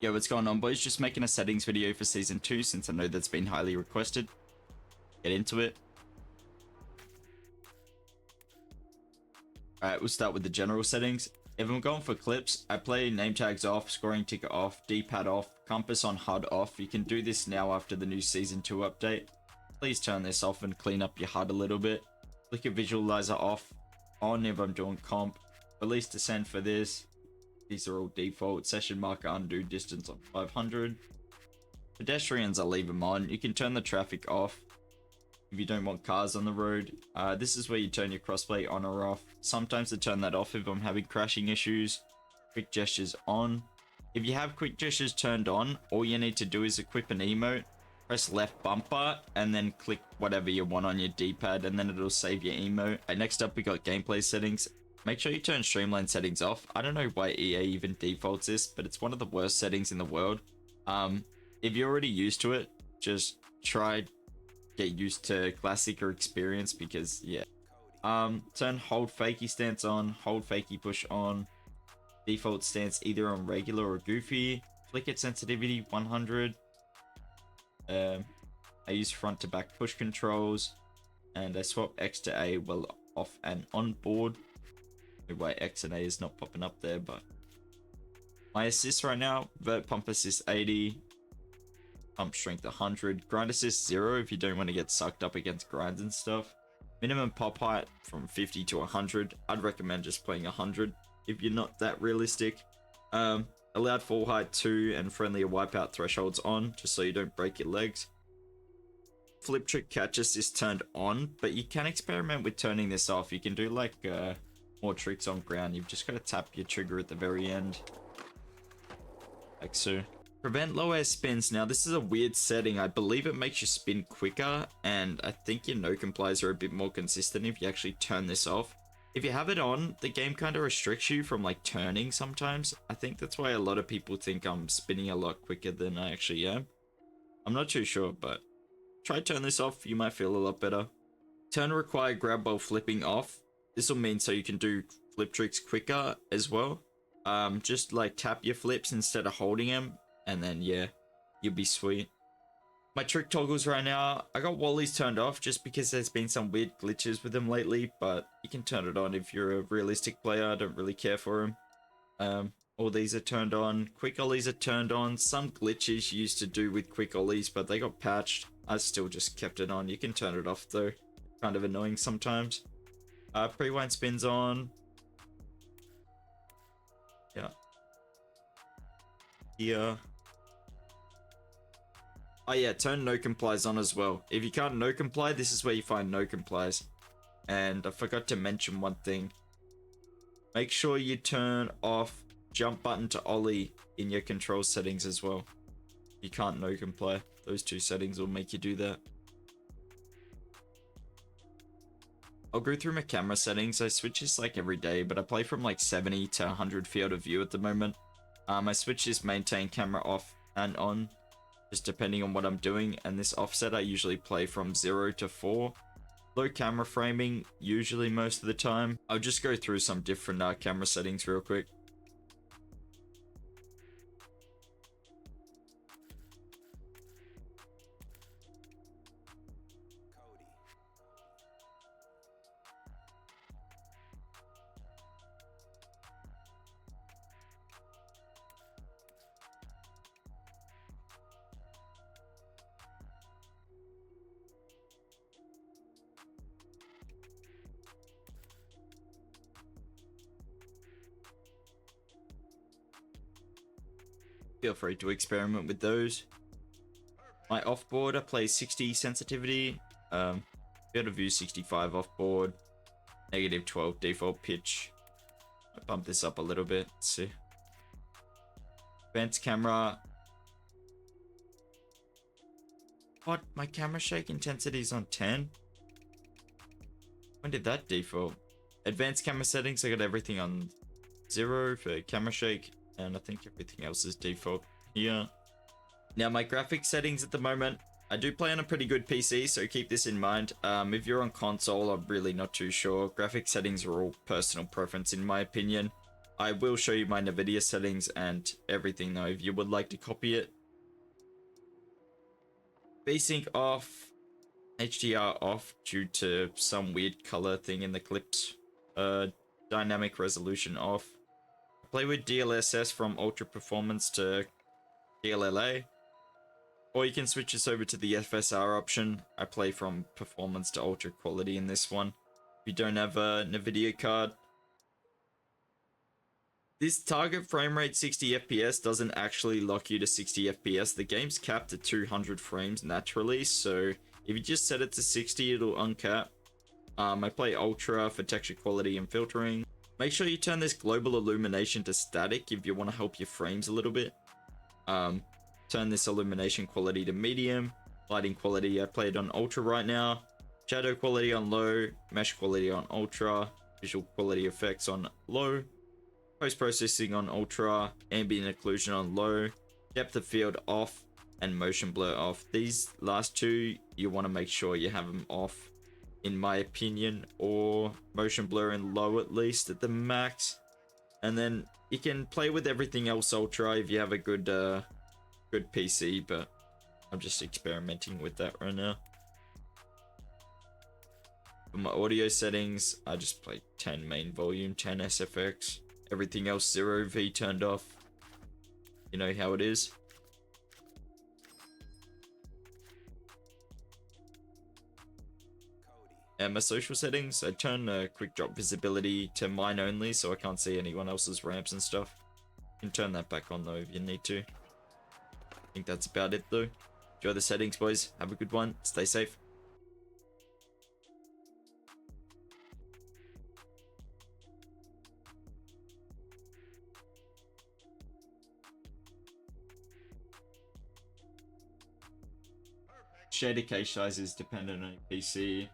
Yo, what's going on, boys? Just making a settings video for Season 2 since I know that's been highly requested. Get into it. Alright, we'll start with the general settings. If I'm going for clips, I play name tags off, scoring ticker off, D-pad off, compass on HUD off. You can do this now after the new Season 2 update. Please turn this off and clean up your HUD a little bit. Flicker visualizer off, on if I'm doing comp. Release descent for this. These are all default. Session marker undo distance on 500. Pedestrians, I leave them on. You can turn the traffic off if you don't want cars on the road. This is where you turn your crossplay on or off. Sometimes I turn that off if I'm having crashing issues. Quick gestures on. If you have quick gestures turned on, all you need to do is equip an emote. Press left bumper and then click whatever you want on your D-pad and then it'll save your emote. Next up we got gameplay settings. Make sure you turn streamline settings off. I don't know why EA even defaults this, but it's one of the worst settings in the world. If you're already used to it, just try get used to classic or experience because yeah. Turn hold fakie stance on, hold fakie push on. Default stance either on regular or goofy. Flicker sensitivity 100. I use front to back push controls and I swap X to A while off and on board. Why X and A is not popping up there, but my assist right now, vert pump assist 80, pump strength 100, grind assist 0 if you don't want to get sucked up against grinds and stuff. Minimum pop height from 50 to 100. I'd recommend just playing 100 if you're not that realistic. Allowed fall height 2 and friendlier wipeout thresholds on, just so you don't break your legs. Flip trick catch assist turned on, but you can experiment with turning this off. You can do like more tricks on ground. You've just got to tap your trigger at the very end, like so. Prevent low air spins. Now this is a weird setting. I believe it makes you spin quicker, and I think your no complies are a bit more consistent if you actually turn this off. If you have it on, the game kind of restricts you from like turning sometimes. I think that's why a lot of people think I'm spinning a lot quicker than I actually am. I'm not too sure, but try turn this off. You might feel a lot better. Turn require grab while flipping off. This will mean so you can do flip tricks quicker as well. Just like tap your flips instead of holding them, and then yeah, you'll be sweet. My trick toggles right now, I got Wallies turned off just because there's been some weird glitches with them lately, but you can turn it on if you're a realistic player. I don't really care for them. All these are turned on. Quick ollies are turned on. Some glitches you used to do with quick ollies, but they got patched. I still just kept it on. You can turn it off though. Kind of annoying sometimes. Pre-wind spins on. Yeah. Here. Oh yeah, turn no complies on as well. If you can't no comply, this is where you find no complies. And I forgot to mention one thing. Make sure you turn off jump button to ollie in your control settings as well. You can't no comply. Those two settings will make you do that. I'll go through my camera settings. I switch this like every day, but I play from like 70 to 100 field of view at the moment. I switch this maintain camera off and on, just depending on what I'm doing, and this offset I usually play from 0 to 4. Low camera framing, usually most of the time. I'll just go through some different camera settings real quick. Feel free to experiment with those. My offboard, I play 60 sensitivity, field of view 65 offboard, negative 12 default pitch. I bump this up a little bit. Let's see. Advanced camera. What? My camera shake intensity is on 10? When did that default? Advanced camera settings, I got everything on 0 for camera shake, and I think everything else is default here. Now my graphics settings at the moment, I do play on a pretty good PC, so keep this in mind. If you're on console, I'm really not too sure. Graphics settings are all personal preference in my opinion. I will show you my NVIDIA settings and everything though if you would like to copy it. VSync off, HDR off due to some weird color thing in the clips. Dynamic resolution off. Play with DLSS from ultra performance to DLLA. Or you can switch this over to the FSR option. I play from performance to ultra quality in this one. If you don't have a NVIDIA card. This target frame rate 60 FPS doesn't actually lock you to 60 FPS. The game's capped at 200 frames naturally, so if you just set it to 60, it'll uncap. I play ultra for texture quality and filtering. Make sure you turn this global illumination to static if you want to help your frames a little bit. Turn this illumination quality to medium. Lighting quality, I play it on ultra right now. Shadow quality on low. Mesh quality on ultra. Visual quality effects on low. Post-processing on ultra. Ambient occlusion on low. Depth of field off. And motion blur off. These last two, you want to make sure you have them off, in my opinion, or motion blur in low at least at the max. And then you can play with everything else ultra if you have a good good PC, but I'm just experimenting with that right now. For my audio settings, I just play 10 main volume, 10 SFX, everything else 0V turned off. You know how it is. And my social settings, I turn quick drop visibility to mine only, so I can't see anyone else's ramps and stuff. You can turn that back on though if you need to. I think that's about it though. Enjoy the settings, boys. Have a good one. Stay safe. Shader cache size is dependent on your PC.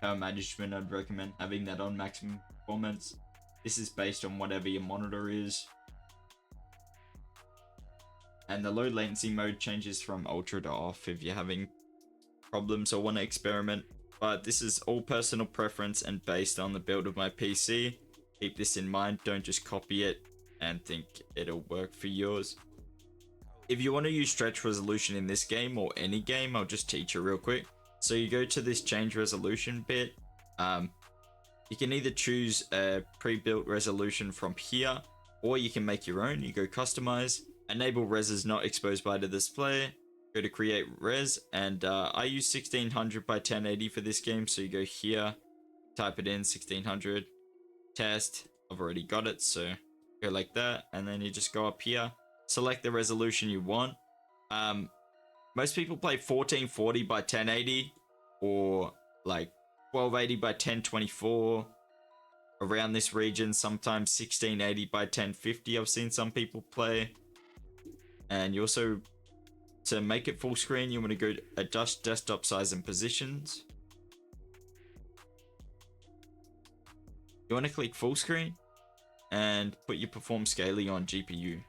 Power management, I'd recommend having that on maximum performance. This is based on whatever your monitor is. And the low latency mode changes from ultra to off if you're having problems or want to experiment. But this is all personal preference and based on the build of my PC. Keep this in mind, don't just copy it and think it'll work for yours. If you want to use stretch resolution in this game or any game, I'll just teach you real quick. So you go to this change resolution bit. You can either choose a pre-built resolution from here, or you can make your own. You go customize, enable res is not exposed by the display, go to create res, and I use 1600 by 1080 for this game. So you go here, type it in 1600, test. I've already got it, so go like that, and then you just go up here, select the resolution you want. Most people play 1440 by 1080 or like 1280 by 1024 around this region, sometimes 1680 by 1050 I've seen some people play. And you also, to make it full screen, you want to go to adjust desktop size and positions. You want to click full screen and put your perform scaling on GPU.